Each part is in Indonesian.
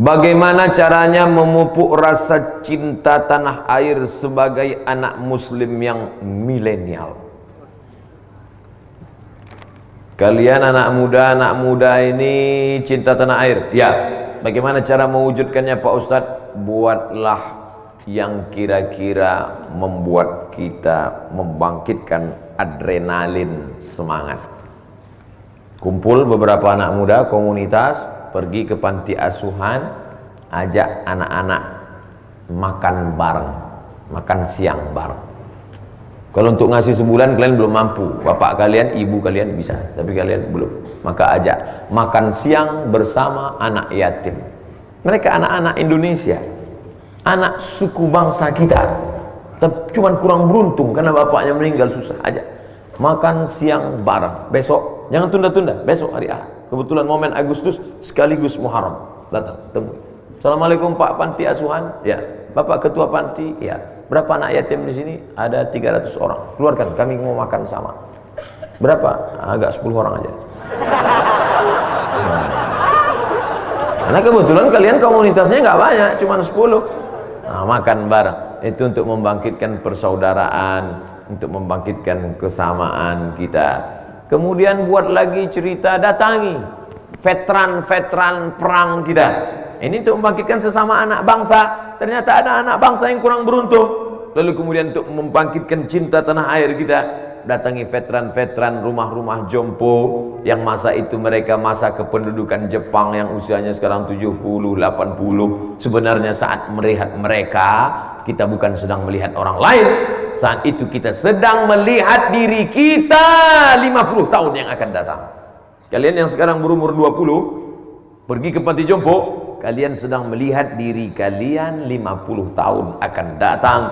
Bagaimana caranya memupuk rasa cinta tanah air sebagai anak muslim yang milenial? Kalian anak muda ini cinta tanah air. Ya, bagaimana cara mewujudkannya Pak Ustadz? Buatlah yang kira-kira membuat kita membangkitkan adrenalin, semangat. Kumpul beberapa anak muda, komunitas, pergi ke panti asuhan, ajak anak-anak makan bareng, makan siang bareng. Kalau untuk ngasih sebulan kalian belum mampu, bapak kalian, ibu kalian bisa, tapi kalian belum, maka ajak makan siang bersama anak yatim. Mereka anak-anak Indonesia, anak suku bangsa kita, cuman kurang beruntung karena bapaknya meninggal susah. Ajak makan siang bareng besok, jangan tunda-tunda, besok hari Ahad. Kebetulan momen Agustus sekaligus Muharram, datang temui. Assalamualaikum Pak Panti Asuhan. Ya. Bapak Ketua Panti. Ya. Berapa anak yatim di sini? Ada 300 orang. Keluarkan, kami mau makan sama. Berapa? Agak 10 orang aja. Karena kebetulan kalian komunitasnya nggak banyak, cuma 10. Nah, makan bareng. Itu untuk membangkitkan persaudaraan, untuk membangkitkan kesamaan kita. Kemudian buat lagi cerita, datangi veteran-veteran perang kita. Ini untuk membangkitkan sesama anak bangsa. Ternyata ada anak bangsa yang kurang beruntung. Lalu kemudian untuk membangkitkan cinta tanah air kita, datangi veteran-veteran rumah-rumah jompo yang masa itu mereka masa kependudukan Jepang yang usianya sekarang 70, 80. Sebenarnya saat melihat mereka, kita bukan sedang melihat orang lain. Saat itu kita sedang melihat diri kita 50 tahun yang akan datang. Kalian yang sekarang berumur 20, pergi ke panti jompo, kalian sedang melihat diri kalian 50 tahun akan datang.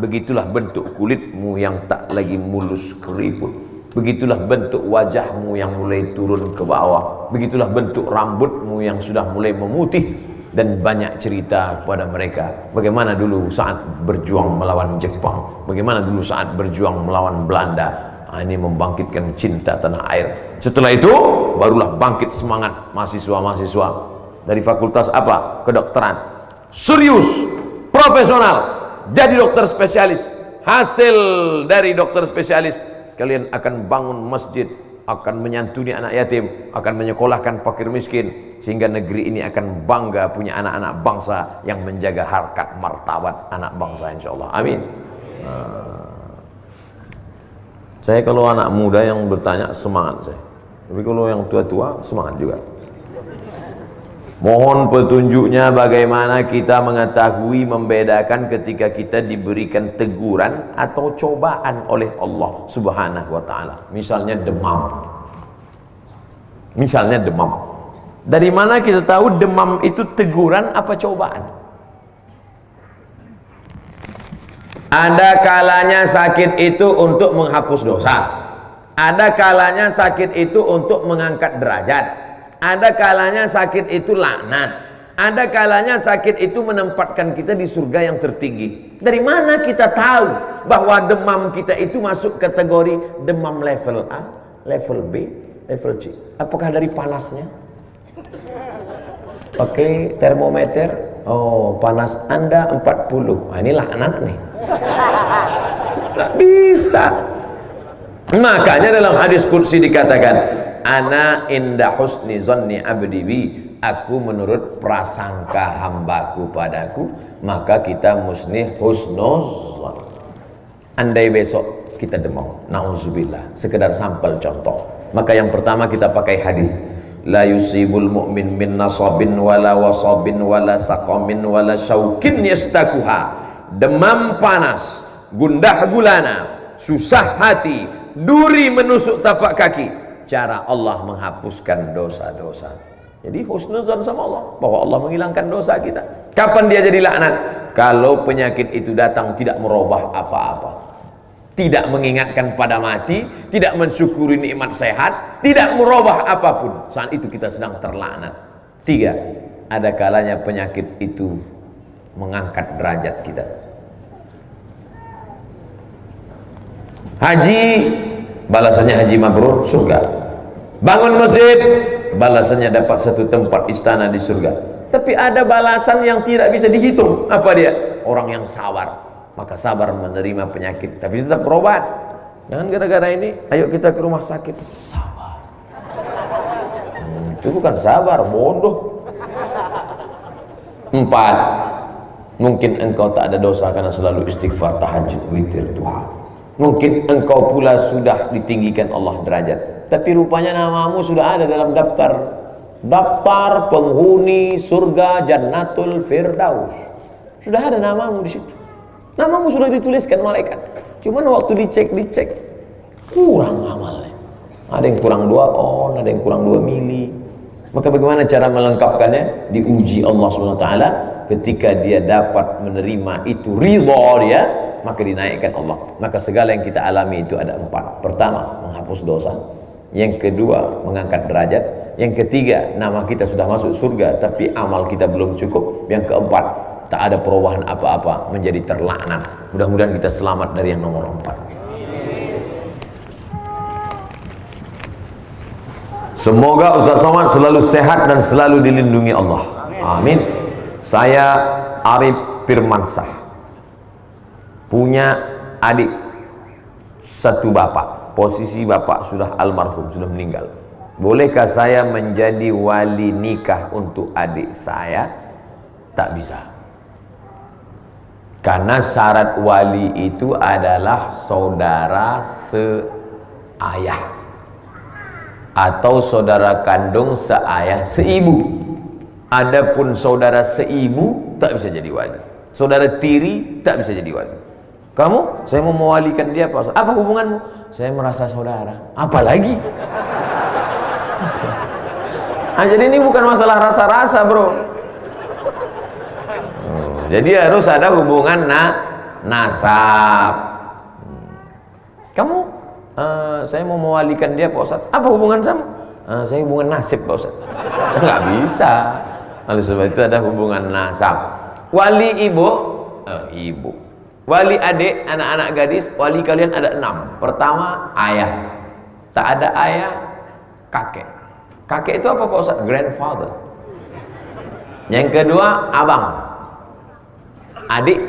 Begitulah bentuk kulitmu yang tak lagi mulus keriput. Begitulah bentuk wajahmu yang mulai turun ke bawah. Begitulah bentuk rambutmu yang sudah mulai memutih. Dan banyak cerita kepada mereka bagaimana dulu saat berjuang melawan Jepang, bagaimana dulu saat berjuang melawan Belanda. Ini membangkitkan cinta tanah air. Setelah itu barulah bangkit semangat mahasiswa-mahasiswa dari fakultas apa? Kedokteran. Serius, profesional, jadi dokter spesialis. Hasil dari dokter spesialis, kalian akan bangun masjid, akan menyantuni anak yatim, akan menyekolahkan fakir miskin, sehingga negeri ini akan bangga punya anak-anak bangsa yang menjaga harkat martabat anak bangsa, insyaallah. Amin. Saya kalau anak muda yang bertanya semangat saya, tapi kalau yang tua-tua semangat juga. Mohon petunjuknya bagaimana kita mengetahui membedakan ketika kita diberikan teguran atau cobaan oleh Allah Subhanahu wa taala. Misalnya demam. Misalnya demam. Dari mana kita tahu demam itu teguran apa cobaan? Ada kalanya sakit itu untuk menghapus dosa. Ada kalanya sakit itu untuk mengangkat derajat. Ada kalanya sakit itu laknat. Ada kalanya sakit itu menempatkan kita di surga yang tertinggi. Dari mana kita tahu bahwa demam kita itu masuk kategori demam level A, level B, level C? Apakah dari panasnya? Pakai termometer, oh panas Anda 40. Ini laknat nih. Tak bisa. Makanya dalam hadis qudsi dikatakan, ana inda husni zanni abdi bi, aku menurut prasangka hambaku padaku, maka kita mesti husnuzan. Andai besok kita demam, nauzubillah, sekedar sampel contoh, maka yang pertama kita pakai hadis, la yusibul mu'min min nasabin wala wasabin wala saqamin wala syaukin yastakuha. Demam panas, gundah gulana, susah hati, duri menusuk tapak kaki, cara Allah menghapuskan dosa-dosa. Jadi husnuzan sama Allah, bahwa Allah menghilangkan dosa kita. Kapan dia jadi laknat? Kalau penyakit itu datang tidak merubah apa-apa, tidak mengingatkan pada mati, tidak mensyukuri nikmat sehat, tidak merubah apapun, saat itu kita sedang terlaknat. 3, ada kalanya penyakit itu mengangkat derajat kita. Haji, balasannya haji mabrur, surga. Bangun masjid, balasannya dapat satu tempat istana di surga. Tapi ada balasan yang tidak bisa dihitung. Apa dia? Orang yang sabar, maka sabar menerima penyakit, tapi tetap berobat. Jangan gara-gara ini, ayo kita ke rumah sakit. Sabar. Itu bukan sabar, bodoh. 4. Mungkin engkau tak ada dosa karena selalu istighfar, tahajud, witir, duha. Mungkin engkau pula sudah ditinggikan Allah derajat, tapi rupanya namamu sudah ada dalam daftar penghuni surga Jannatul Firdaus. Sudah ada namamu di situ. Namamu sudah dituliskan malaikat. Cuman waktu dicek kurang amalnya. Ada yang kurang 2 on, ada yang kurang 2 mili. Maka bagaimana cara melengkapkannya? Diuji Allah SWT. Ketika dia dapat menerima itu ridha dia, maka dinaikkan Allah. Maka segala yang kita alami itu ada 4. Pertama, menghapus dosa. Yang kedua, mengangkat derajat. Yang ketiga, nama kita sudah masuk surga tapi amal kita belum cukup. Yang keempat, tak ada perubahan apa-apa, menjadi terlaknat. Mudah-mudahan kita selamat dari yang nomor 4. Semoga Ustaz Somad selalu sehat dan selalu dilindungi Allah. Amin. Saya Arif Firmansah, punya adik satu bapak. Posisi bapak sudah almarhum, sudah meninggal. Bolehkah saya menjadi wali nikah untuk adik saya? Tak bisa. Karena syarat wali itu adalah saudara seayah atau saudara kandung seayah seibu. Adapun saudara seibu tak bisa jadi wali. Saudara tiri tak bisa jadi wali. Kamu, saya mau mewalikan dia, Pak. Apa hubunganmu? Saya merasa saudara. Apalagi? Nah, jadi ini bukan masalah rasa-rasa, bro. Jadi harus ada hubungan nasab. Kamu, saya mau mewalikan dia, Pak Ustaz. Apa hubungan sama? Saya hubungan nasib, Pak Ustaz. Nggak bisa. Oleh sebab itu ada hubungan nasab. Wali ibu, ibu. Wali adik, anak-anak gadis, wali kalian ada 6. Pertama, ayah. Tak ada ayah, kakek. Kakek itu apa, Pak Ustaz? Grandfather. Yang kedua, abang. Adik.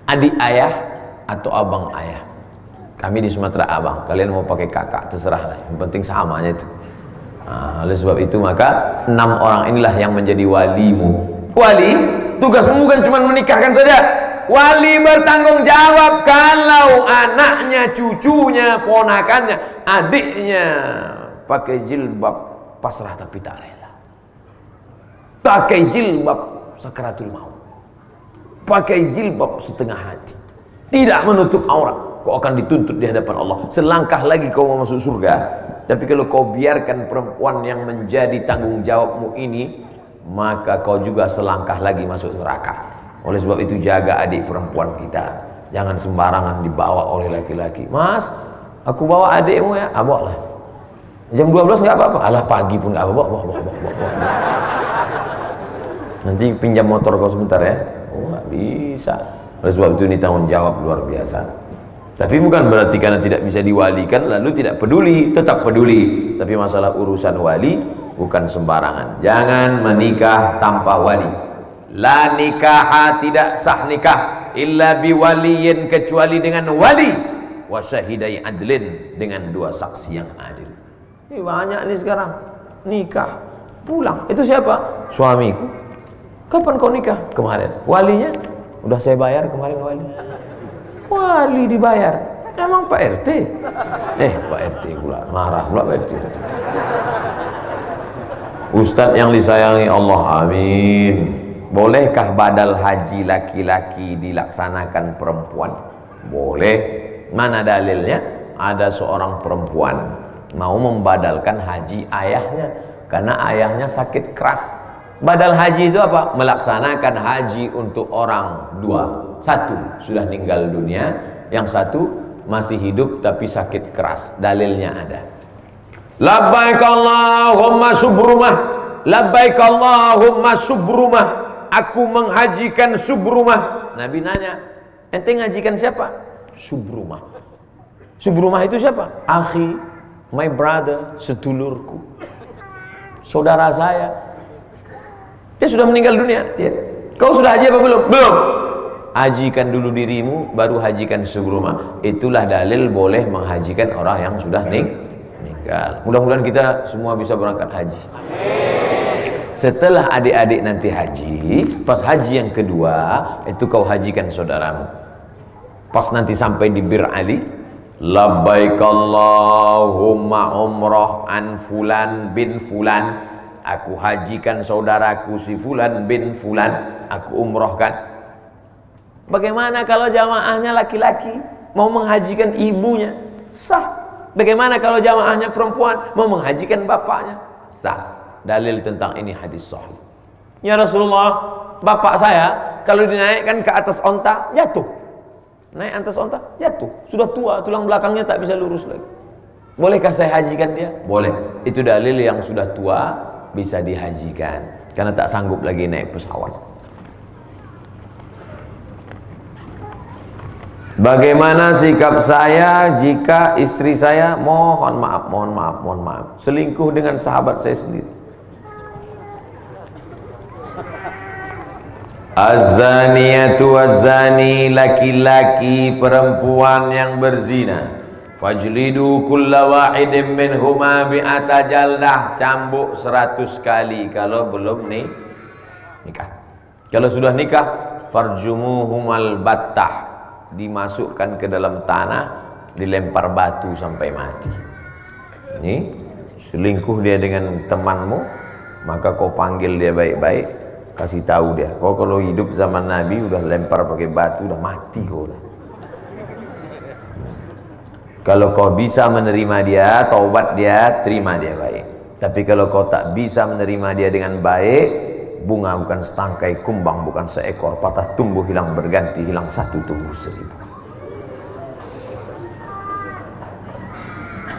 Adik ayah atau abang ayah. Kami di Sumatera abang. Kalian mau pakai kakak, terserah lah. Yang penting samanya itu. Oleh sebab itu maka 6 orang inilah yang menjadi walimu. Wali, tugasmu bukan cuma menikahkan saja. Wali bertanggung jawab kalau anaknya, cucunya, ponakannya, adiknya pakai jilbab pasrah tapi tak rela. Pakai jilbab sakaratul maut. Pakai jilbab setengah hati. Tidak menutup aurat. Kau akan dituntut di hadapan Allah. Selangkah lagi kau mau masuk surga. Tapi kalau kau biarkan perempuan yang menjadi tanggung jawabmu ini, maka kau juga selangkah lagi masuk neraka. Oleh sebab itu jaga adik perempuan kita. Jangan sembarangan dibawa oleh laki-laki. Mas, aku bawa adikmu ya. Bawa lah. Jam 12 nggak apa-apa. Alah, pagi pun nggak apa-apa. Bawa. Nanti pinjam motor kau sebentar ya. Oh, nggak bisa. Oleh sebab itu ini tanggung jawab luar biasa. Tapi bukan berarti karena tidak bisa diwalikan lalu tidak peduli, tetap peduli. Tapi masalah urusan wali bukan sembarangan. Jangan menikah tanpa wali. La nikaha, tidak sah nikah illa biwaliyin, kecuali dengan wali, wa syahidai adlin, dengan 2 saksi yang adil. Ini banyak nih sekarang nikah pulang. Itu siapa? Suamiku. Kapan kau nikah? Kemarin. Walinya udah saya bayar kemarin wali. Wali dibayar. Emang Pak RT? Pak RT pula marah pula Pak RT. Ustadz yang disayangi Allah, amin. Bolehkah badal haji laki-laki dilaksanakan perempuan? Boleh. Mana dalilnya? Ada seorang perempuan mau membadalkan haji ayahnya karena ayahnya sakit keras. Badal haji itu apa? Melaksanakan haji untuk orang 2. 1 sudah meninggal dunia, yang 1 masih hidup tapi sakit keras. Dalilnya ada. Labbaik Allahumma subrumah. Labbaik Allahumma subrumah. Aku menghajikan Subrumah. Nabi nanya, ente ngajikan siapa? Subrumah. Subrumah itu siapa? Akhi, my brother, sedulurku, saudara saya. Dia sudah meninggal dunia. Ya. Kau sudah haji apa belum? Belum. Hajikan dulu dirimu, baru hajikan seluruh rumah. Itulah dalil boleh menghajikan orang yang sudah meninggal. Mudah-mudahan kita semua bisa berangkat haji. Setelah adik-adik nanti haji, pas haji yang kedua, itu kau hajikan saudaramu. Pas nanti sampai di Bir Ali, labbaik Allahumma umrah an fulan bin fulan. Aku hajikan saudaraku si fulan bin fulan, aku umrohkan. Bagaimana kalau jamaahnya laki-laki mau menghajikan ibunya? Sah. Bagaimana kalau jamaahnya perempuan mau menghajikan bapaknya? Sah. Dalil tentang ini hadis sahih. Ya Rasulullah, bapak saya kalau dinaikkan ke atas onta jatuh. Naik atas onta jatuh. Sudah tua, tulang belakangnya tak bisa lurus lagi. Bolehkah saya hajikan dia? Boleh. Itu dalil yang sudah tua bisa dihajikan karena tak sanggup lagi naik pesawat. Bagaimana sikap saya jika istri saya mohon maaf selingkuh dengan sahabat saya sendiri? Az-zaniyatu waz-zani, laki-laki perempuan yang berzina, fajlidu kulla wahidin minhuma bi'ata jaldah, cambuk 100 kali kalau belum nikah. Kalau sudah nikah, farjumuhumal battah, dimasukkan ke dalam tanah, dilempar batu sampai mati. Ini selingkuh dia dengan temanmu, maka kau panggil dia baik-baik, kasih tahu dia, kau kalau hidup zaman Nabi udah lempar pakai batu, udah mati kau dah. Kalau kau bisa menerima dia, taubat dia, terima dia baik. Tapi kalau kau tak bisa menerima dia dengan baik, bunga bukan setangkai, kumbang bukan seekor, patah tumbuh hilang berganti, hilang satu tumbuh 1000.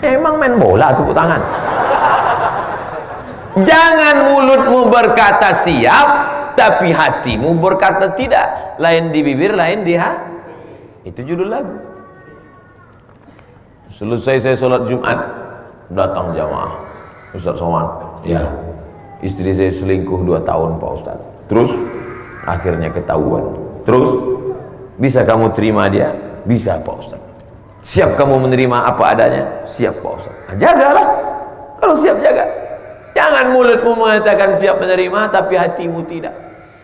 Emang main bola tepuk tangan. Jangan mulutmu berkata siap, tapi hatimu berkata tidak. Lain di bibir, lain di hati. Itu judul lagu. Selesai saya sholat Jumat, datang jamaah. Ustaz Somad, ya, istri saya selingkuh 2 tahun Pak Ustaz. Terus akhirnya ketahuan. Terus bisa kamu terima dia? Bisa Pak Ustaz. Siap kamu menerima apa adanya? Siap Pak Ustaz. Nah, jagalah. Kalau siap jaga. Jangan mulutmu mengatakan siap menerima tapi hatimu tidak.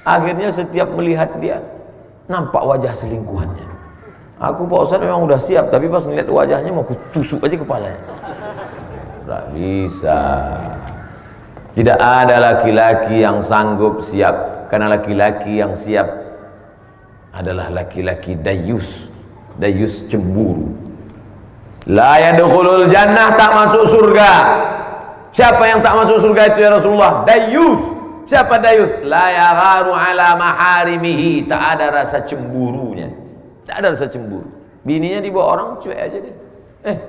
Akhirnya setiap melihat dia nampak wajah selingkuhannya. Aku Pak Ustaz memang udah siap, tapi pas ngeliat wajahnya mau kutusuk aja kepalanya. Tidak bisa. Tidak ada laki-laki yang sanggup siap, karena laki-laki yang siap adalah laki-laki dayus. Dayus cemburu. La yadkhulul jannah, tak masuk surga. Siapa yang tak masuk surga itu ya Rasulullah? Dayus. Siapa dayus? La yagharu ala maharimihi, tak ada rasa cemburunya. Tak ada rasa cemburu. Bininya dibawa orang, cuek aja deh.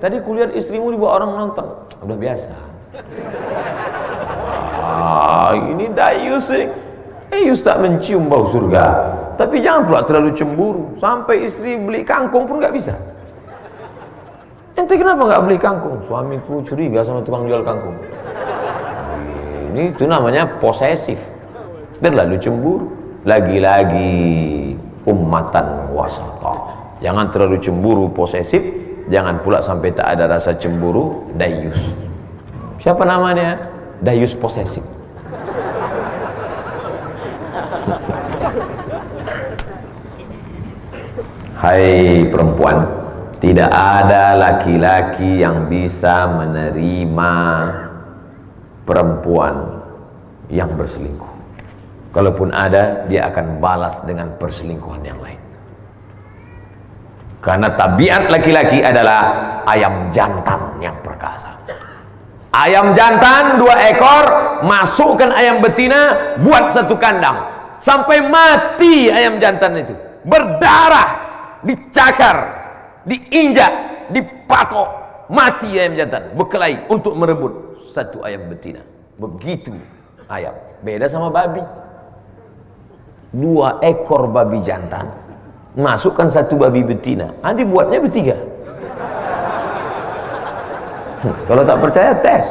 Tadi kulihat istrimu dibawa orang nonton. Udah biasa. Ini dayus sih. Dayus tak mencium bau surga. Tapi jangan pula terlalu cemburu. Sampai istri beli kangkung pun gak bisa. Ente kenapa gak beli kangkung? Suamiku curiga sama tukang jual kangkung. Ini itu namanya posesif. Terlalu cemburu. Lagi-lagi ummatan wasata. Jangan terlalu cemburu posesif, jangan pula sampai tak ada rasa cemburu dayus. Siapa namanya? Dayus posesif. Hai perempuan, tidak ada laki-laki yang bisa menerima perempuan yang berselingkuh. Kalaupun ada, dia akan balas dengan perselingkuhan yang lain. Karena tabiat laki-laki adalah ayam jantan yang perkasa. Ayam jantan 2 ekor, masukkan ayam betina, buat 1 kandang. Sampai mati ayam jantan itu. Berdarah, dicakar, diinjak, dipatok. Mati ayam jantan, berkelahi untuk merebut 1 ayam betina. Begitu ayam. Beda sama babi. 2 ekor babi jantan, masukkan 1 babi betina, dibuatnya bertiga. Kalau tak percaya tes.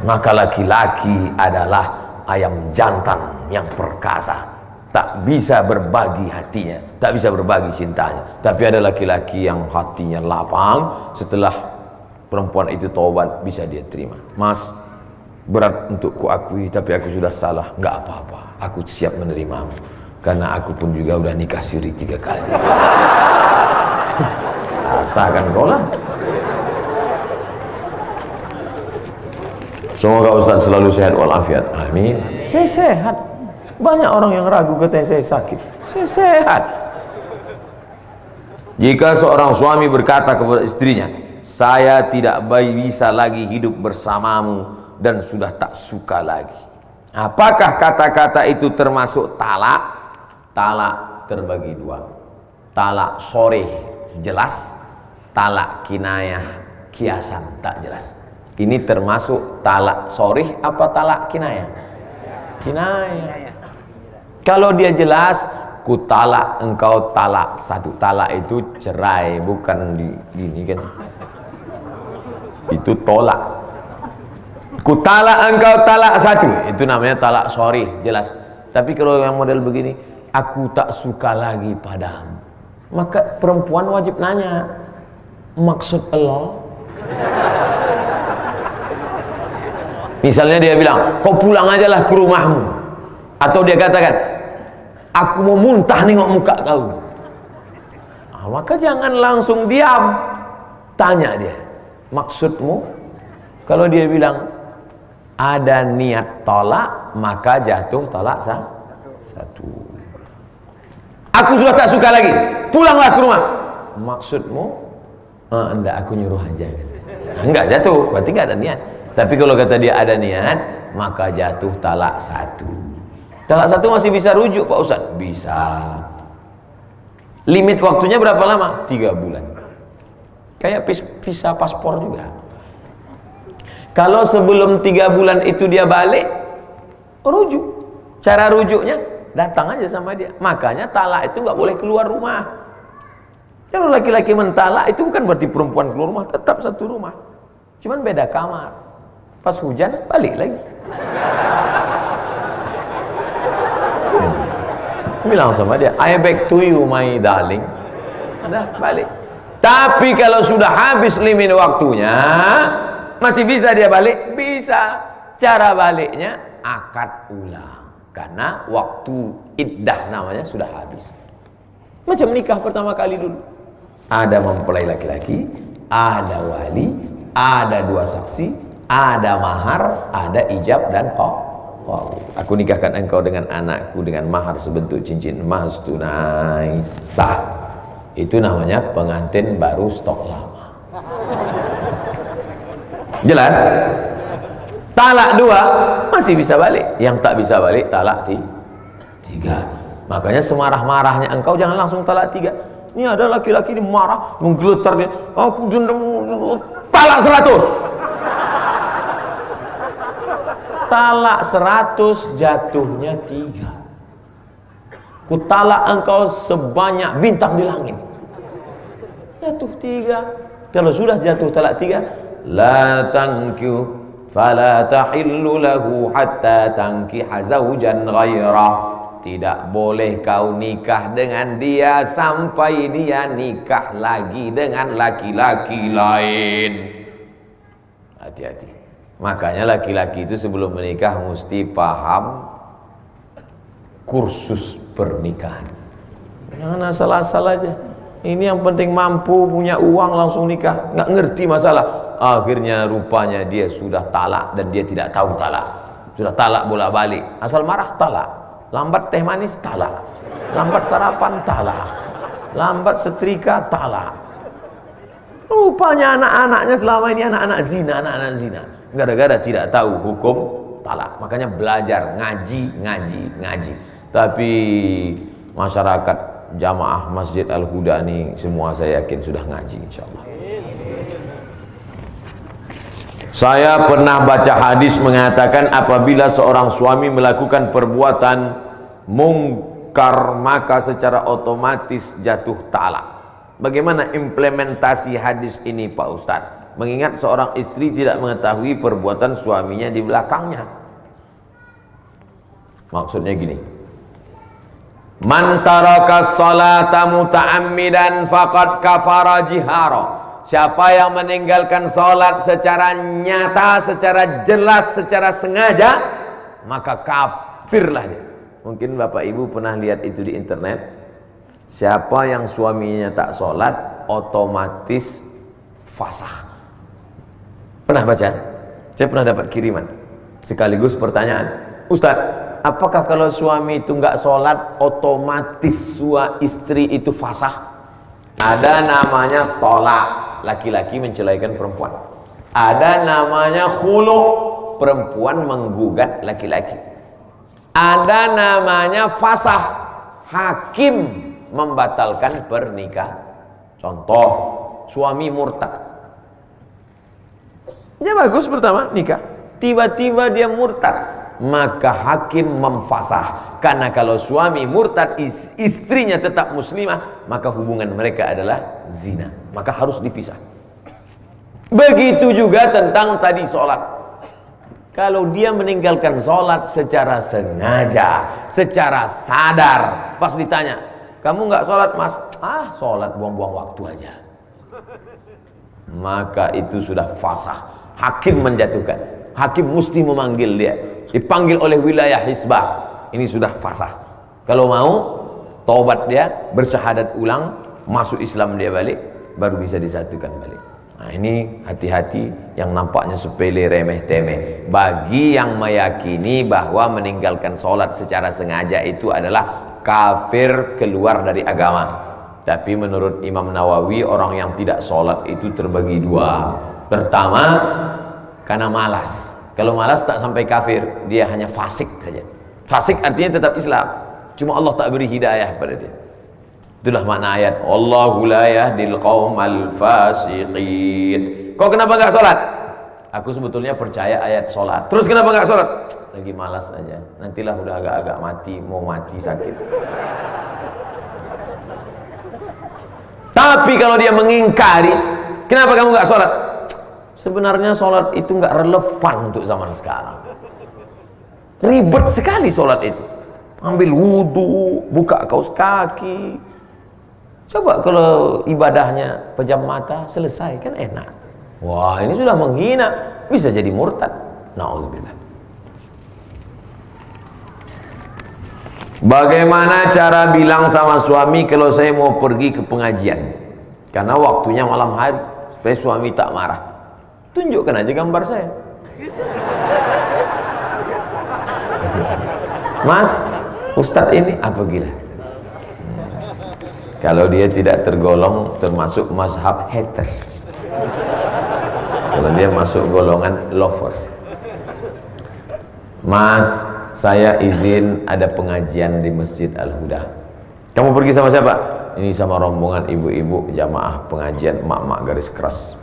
Maka laki-laki adalah ayam jantan yang perkasa, tak bisa berbagi hatinya, tak bisa berbagi cintanya. Tapi ada laki-laki yang hatinya lapang, setelah perempuan itu taubat bisa dia terima. Mas, berat untuk kuakui, tapi aku sudah salah. Nggak apa-apa, aku siap menerimamu, karena aku pun juga udah nikah siri 3 kali. Rasakan kau lah. Semoga Ustaz selalu sehat walafiat. Amin. Saya sehat. Banyak orang yang ragu katanya saya sakit. Saya sehat. Jika seorang suami berkata kepada istrinya, saya tidak bisa lagi hidup bersamamu dan sudah tak suka lagi, apakah kata-kata itu termasuk talak? Talak terbagi 2. Talak sorih jelas, talak kinayah kiasan tak jelas. Ini termasuk talak sorih apa talak kinayah? Kinayah. Kalau dia jelas, ku talak engkau talak 1. Talak itu cerai, bukan gini kan. Itu tolak. Ku talak engkau talak 1, itu namanya talak sorih, jelas. Tapi kalau yang model begini, aku tak suka lagi padamu, maka perempuan wajib nanya, maksud Allah? Misalnya dia bilang, kau pulang aja lah ke rumahmu. Atau dia katakan, aku mau muntah nengok muka kau. Maka jangan langsung diam. Tanya dia, maksudmu? Kalau dia bilang, ada niat tolak, maka jatuh tolak 1. Aku sudah tak suka lagi, pulanglah ke rumah. Maksudmu? Enggak, aku nyuruh aja. Enggak jatuh, berarti enggak ada niat. Tapi kalau kata dia ada niat, maka jatuh talak 1. Talak 1 masih bisa rujuk Pak Ustaz? Bisa. Limit waktunya berapa lama? 3 bulan. Kayak visa paspor juga. Kalau sebelum 3 bulan itu dia balik, rujuk. Cara rujuknya, datang aja sama dia. Makanya talak itu nggak boleh keluar rumah. Kalau laki-laki mentalak itu bukan berarti perempuan keluar rumah, tetap satu rumah. Cuman beda kamar. Pas hujan balik lagi. Bilang sama dia, I back to you my darling. Udah balik. Tapi kalau sudah habis limit waktunya, masih bisa dia balik? Bisa. Cara baliknya akad ulang, karena waktu iddah namanya sudah habis. Macam nikah pertama kali dulu, ada mempelai laki-laki, ada wali, ada 2 saksi, ada mahar, ada ijab dan aku nikahkan engkau dengan anakku dengan mahar sebentuk cincin emas tunai sah. Itu namanya pengantin baru stok lama. Jelas? Talak 2 masih bisa balik. Yang tak bisa balik talak 3. Makanya semarah-marahnya engkau jangan langsung talak 3. Ini ada laki-laki ini marah, menggeletar dia, aku talak 100. Talak 100 jatuhnya 3. Ku talak engkau sebanyak bintang di langit. Jatuh 3. Kalau sudah jatuh talak 3, la tankihu fala tahillu lahu hatta tankiha zawjan ghairah. Tidak boleh kau nikah dengan dia sampai dia nikah lagi dengan laki-laki lain. Hati-hati. Makanya laki-laki itu sebelum menikah mesti paham kursus pernikahan. Jangan asal-asal aja. Ini yang penting mampu, punya uang langsung nikah, nggak ngerti masalah. Akhirnya rupanya dia sudah talak dan dia tidak tahu talak. Sudah talak bolak-balik. Asal marah talak. Lambat teh manis talak. Lambat sarapan talak. Lambat setrika talak. Rupanya anak-anaknya selama ini anak-anak zina. Gara-gara tidak tahu hukum talak. Makanya belajar, ngaji. Tapi masyarakat jamaah Masjid Al-Huda ini semua saya yakin sudah ngaji insyaallah. Saya pernah baca hadis mengatakan apabila seorang suami melakukan perbuatan mungkar maka secara otomatis jatuh talak. Bagaimana implementasi hadis ini Pak Ustadz? Mengingat seorang istri tidak mengetahui perbuatan suaminya di belakangnya. Maksudnya gini, man taraka sholata muta'ammidan faqad kafara jihara. Siapa yang meninggalkan sholat secara nyata, secara jelas, secara sengaja, maka kafirlah dia. Mungkin Bapak Ibu pernah lihat itu di internet. Siapa yang suaminya tak sholat, otomatis fasakh. Pernah baca? Saya pernah dapat kiriman. Sekaligus pertanyaan, Ustadz, apakah kalau suami itu nggak sholat, otomatis istri itu fasakh? Ada namanya tolak, laki-laki menceraikan perempuan. Ada namanya khulu, perempuan menggugat laki-laki. Ada namanya fasakh, hakim membatalkan pernikahan. Contoh, suami murtad. Ya bagus, pertama nikah, tiba-tiba dia murtad, maka hakim memfasah. Karena kalau suami murtad, istrinya tetap muslimah, maka hubungan mereka adalah zina, maka harus dipisah. Begitu juga tentang tadi sholat. Kalau dia meninggalkan sholat secara sengaja, secara sadar, pas ditanya, kamu nggak sholat mas? Ah, sholat buang-buang waktu aja, maka itu sudah fasah. Hakim menjatuhkan, hakim mesti memanggil dia, dipanggil oleh wilayah hisbah. Ini sudah fasah. Kalau mau taubat dia, bersyahadat ulang, masuk Islam dia balik, baru bisa disatukan balik. Nah ini hati-hati, yang nampaknya sepele, remeh temeh. Bagi yang meyakini bahwa meninggalkan sholat secara sengaja itu adalah kafir, keluar dari agama. Tapi menurut Imam Nawawi, orang yang tidak sholat itu terbagi dua. Pertama, karena malas. Kalau malas tak sampai kafir, dia hanya fasik saja. Fasik artinya tetap Islam, cuma Allah tak beri hidayah pada dia. Itulah makna ayat Allahu la yahdil qaumal fasiqin. Kau kenapa enggak sholat? Aku sebetulnya percaya ayat sholat. Terus kenapa enggak sholat? Lagi malas aja. Nantilah udah agak-agak mati, mau mati sakit. Tapi kalau dia mengingkari, kenapa kamu enggak sholat? Sebenarnya sholat itu enggak relevan untuk zaman sekarang. Ribet sekali sholat itu. Ambil wudhu, buka kaos kaki. Coba kalau ibadahnya pejam mata, selesai, kan enak. Wah, ini sudah menghina, bisa jadi murtad. Na'udzubillah. Bagaimana cara bilang sama suami kalau saya mau pergi ke pengajian? Karena waktunya malam hari, supaya suami tak marah. Tunjukkan aja gambar saya. Mas, Ustadz ini apa gila? Kalau dia tidak tergolong termasuk mazhab haters, kalau dia masuk golongan lovers. Mas, saya izin ada pengajian di Masjid Al-Huda. Kamu pergi sama siapa? Ini sama rombongan ibu-ibu jamaah pengajian mak-mak garis keras.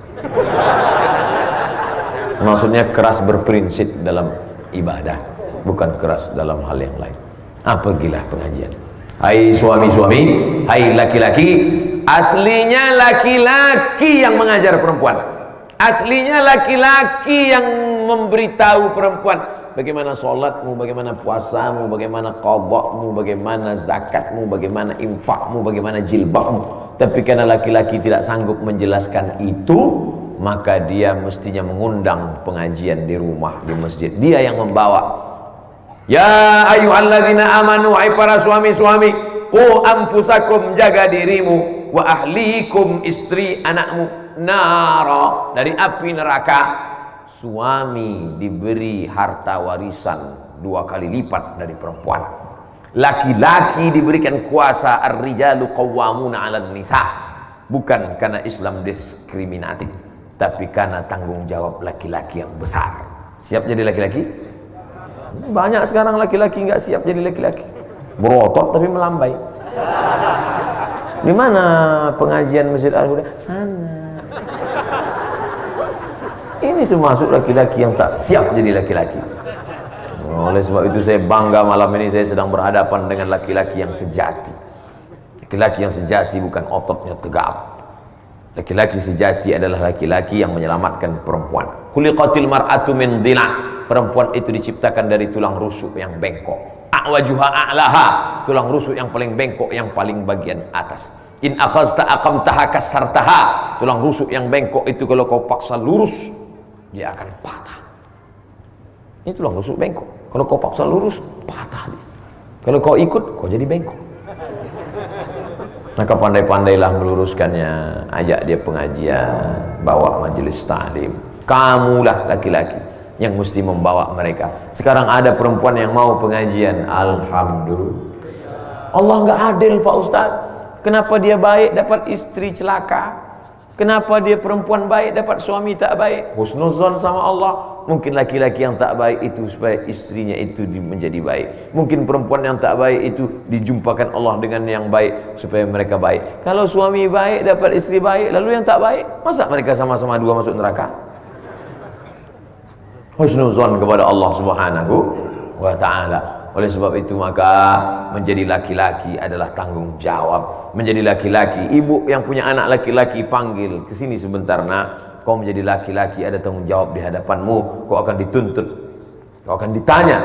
Maksudnya keras berprinsip dalam ibadah, bukan keras dalam hal yang lain. Pergilah pengajian. Hai suami-suami, hai laki-laki, aslinya laki-laki yang mengajar perempuan. Aslinya laki-laki yang memberitahu perempuan bagaimana sholatmu, bagaimana puasamu, bagaimana qadakmu, bagaimana zakatmu, bagaimana infakmu, bagaimana jilbabmu. Tapi karena laki-laki tidak sanggup menjelaskan itu, maka dia mestinya mengundang pengajian di rumah, di masjid. Dia yang membawa. Ya ayyuhalladzina amanu, hai para suami-suami, qu anfusakum, jaga dirimu, wa ahlikum, istri anakmu, nara, dari api neraka. Suami diberi harta warisan 2 kali lipat dari perempuan. Laki-laki diberikan kuasa, ar-rijalu qawwamuna 'alan nisa. Bukan karena Islam diskriminatif, tapi karena tanggung jawab laki-laki yang besar. Siap jadi laki-laki? Banyak sekarang laki-laki nggak siap jadi laki-laki, berotot tapi melambai. Di mana pengajian Masjid Al-Huda? Sana. Ini termasuk laki-laki yang tak siap jadi laki-laki. Oleh sebab itu saya bangga malam ini saya sedang berhadapan dengan laki-laki yang sejati. Laki-laki yang sejati bukan ototnya tegap. Laki-laki sejati adalah laki-laki yang menyelamatkan perempuan. Khuliqatil mar'atu min dhila'. Perempuan itu diciptakan dari tulang rusuk yang bengkok. a'wajuha a'laha, tulang rusuk yang paling bengkok yang paling bagian atas. In akhazta aqamtaha kasartaha, tulang rusuk yang bengkok itu kalau kau paksa lurus dia akan patah. Ini tulang rusuk bengkok, kalau kau paksa lurus patah dia. Kalau kau ikut kau jadi bengkok. Maka pandai-pandailah meluruskannya, ajak dia pengajian, bawa majelis taklim. Kamulah laki-laki yang mesti membawa mereka. Sekarang ada perempuan yang mau pengajian, alhamdulillah. Allah nggak adil Pak Ustaz. Kenapa dia baik dapat istri celaka? Kenapa dia perempuan baik dapat suami tak baik? Husnuzon sama Allah. Mungkin laki-laki yang tak baik itu supaya istrinya itu menjadi baik. Mungkin perempuan yang tak baik itu dijumpakan Allah dengan yang baik supaya mereka baik. Kalau suami baik dapat istri baik, lalu yang tak baik, masa mereka sama-sama dua masuk neraka? Husnuzon kepada Allah Subhanahu wa ta'ala. Oleh sebab itu maka menjadi laki-laki adalah tanggung jawab. Menjadi laki-laki, ibu yang punya anak laki-laki panggil ke sini sebentar nak. Kau menjadi laki-laki ada tanggung jawab di hadapanmu. Kau akan dituntut, kau akan ditanya.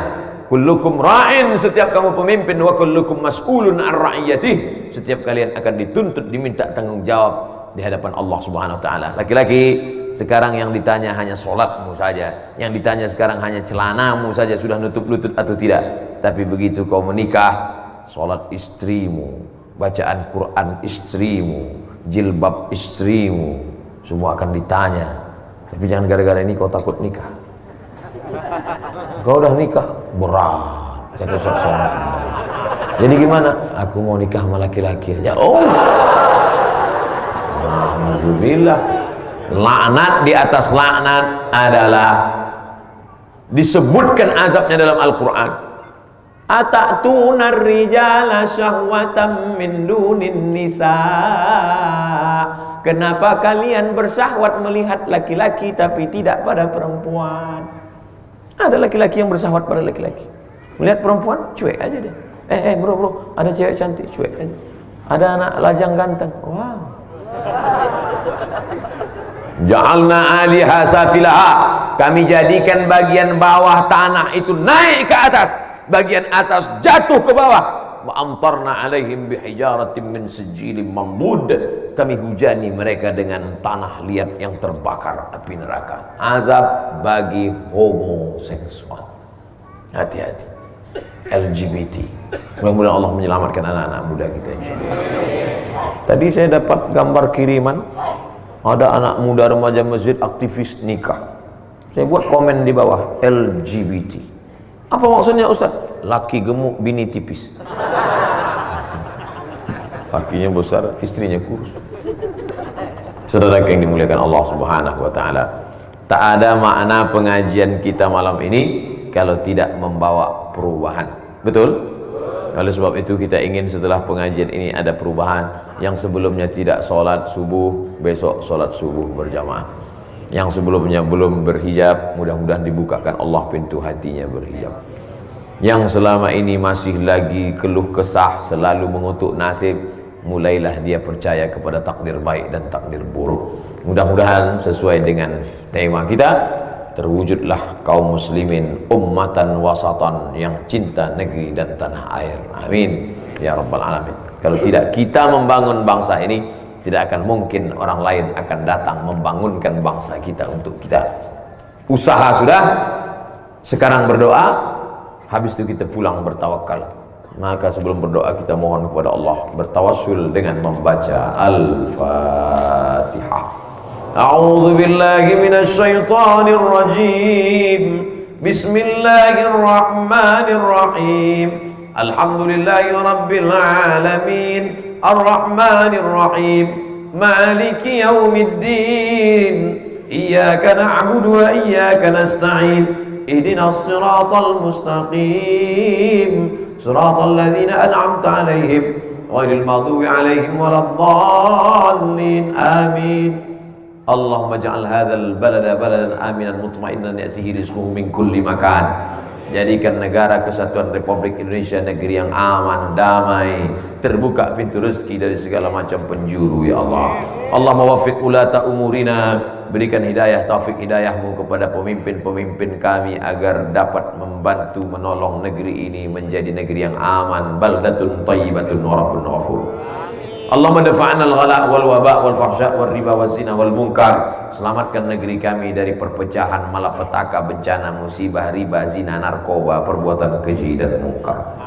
Kullukum ra'in, setiap kamu pemimpin, wa kullukum mas'ulun an ra'iyatih, setiap kalian akan dituntut, diminta tanggung jawab di hadapan Allah Subhanahu wa taala. Laki-laki sekarang yang ditanya hanya sholatmu saja, yang ditanya sekarang hanya celanamu saja sudah nutup lutut atau tidak. Tapi begitu kau menikah, sholat istrimu, bacaan Quran istrimu, jilbab istrimu, semua akan ditanya. Tapi jangan gara-gara ini kau takut nikah. Kau udah nikah berat, kata seseorang. Jadi gimana? Aku mau nikah sama laki-laki aja. Oh, alhamdulillah. Laknat di atas laknat adalah disebutkan azabnya dalam Al-Quran. Ata'tunar rijala syahwatan min dunin nisa. Kenapa kalian bersahwat melihat laki-laki tapi tidak pada perempuan? Ada laki-laki yang bersahwat pada laki-laki, melihat perempuan cuek aja deh. Bro, ada cewek cantik cuek aja. Ada anak lajang ganteng, wow. Ja'alna 'aliha safilaha, kami jadikan bagian bawah tanah itu naik ke atas, bagian atas jatuh ke bawah. Wa amtarna 'alaihim bihijaratin min sijilin mamdud, kami hujani mereka dengan tanah liat yang terbakar api neraka. Azab bagi homoseksual. Hati-hati. LGBT. Mudah-mudahan Allah menyelamatkan anak-anak muda kita insyaallah. Tadi saya dapat gambar kiriman, ada anak muda remaja masjid aktivis nikah. Saya buat komen di bawah, LGBT. Apa maksudnya Ustaz? Laki gemuk, bini tipis. Lakinya besar, istrinya kurus. Saudara yang dimuliakan Allah Subhanahu wa taala, tak ada makna pengajian kita malam ini kalau tidak membawa perubahan. Betul? Oleh sebab itu kita ingin setelah pengajian ini ada perubahan. Yang sebelumnya tidak sholat subuh, besok sholat subuh berjamaah. Yang sebelumnya belum berhijab, mudah-mudahan dibukakan Allah pintu hatinya berhijab. Yang selama ini masih lagi keluh kesah, selalu mengutuk nasib, mulailah dia percaya kepada takdir baik dan takdir buruk. Mudah-mudahan sesuai dengan tema kita, terwujudlah kaum muslimin ummatan wasatan yang cinta negeri dan tanah air. Amin ya rabbal alamin. Kalau tidak kita membangun bangsa ini, tidak akan mungkin orang lain akan datang membangunkan bangsa kita untuk kita. Usaha sudah, sekarang berdoa, habis itu kita pulang bertawakal. Maka sebelum berdoa kita mohon kepada Allah, bertawassul dengan membaca Al-Fatihah. A'udzu billahi minasy syaithanir rajim. Bismillahirrahmanirrahim. Alhamdulillahi rabbil alamin. Arrahmanir rahim. Maliki yaumiddin. Iyyaka na'budu wa iyyaka nasta'in. Ihdinas siratal mustaqim. Siratal ladzina an'amta 'alaihim ghairil maghdubi 'alaihim waladdallin. Amin. Allahumma ja'al hadzal balada baladan aminan mutma'innan ya'tihi rizquhu min kulli makan. Jadikan negara kesatuan Republik Indonesia negeri yang aman, damai, terbuka pintu rezeki dari segala macam penjuru ya Allah. Allah mawaffiq ulata umurina berikan hidayah taufik hidayahmu kepada pemimpin-pemimpin kami agar dapat membantu menolong negeri ini menjadi negeri yang aman, baldatun thayyibatun wa rabbun ghafur. Allahumma dafa'na al-ghala wal waba wal fahsya wal riba wal zina wal munkar. Selamatkan negeri kami dari perpecahan, malapetaka, bencana, musibah, riba, zina, narkoba, perbuatan keji dan munkar.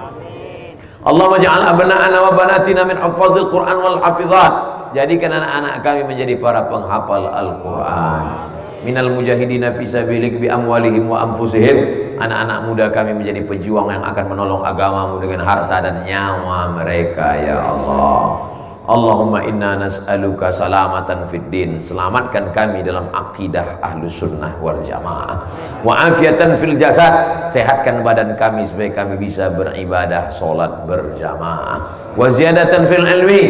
Allahumma ja'al abna'ana wa banatina min hafazil Qur'an wal hafizat. Jadikan anak-anak kami menjadi para penghafal Al-Quran. Minal mujahidina fi sabilik bi amwalihim wa anfusihim. Anak-anak muda kami menjadi pejuang yang akan menolong agamamu dengan harta dan nyawa mereka, ya Allah. Allahumma inna nas'aluka salamatan fid din. Selamatkan kami dalam akidah ahlus sunnah wal jamaah. Wa afiatan fil jasad. Sehatkan badan kami supaya kami bisa beribadah, solat berjamaah. Wa ziyadatan fil ilmi.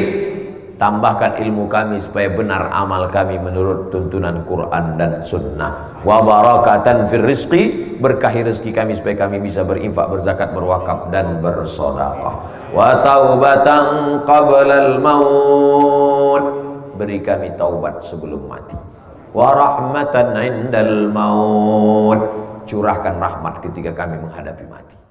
Tambahkan ilmu kami supaya benar amal kami menurut tuntunan Quran dan sunnah. Wa barakatan fil rizqi. Berkahi rezeki kami supaya kami bisa berinfak, berzakat, berwakaf dan bersedekah. Wa taubatan qablal maut. Beri kami taubat sebelum mati. Wa rahmatan indal maut. Curahkan rahmat ketika kami menghadapi mati.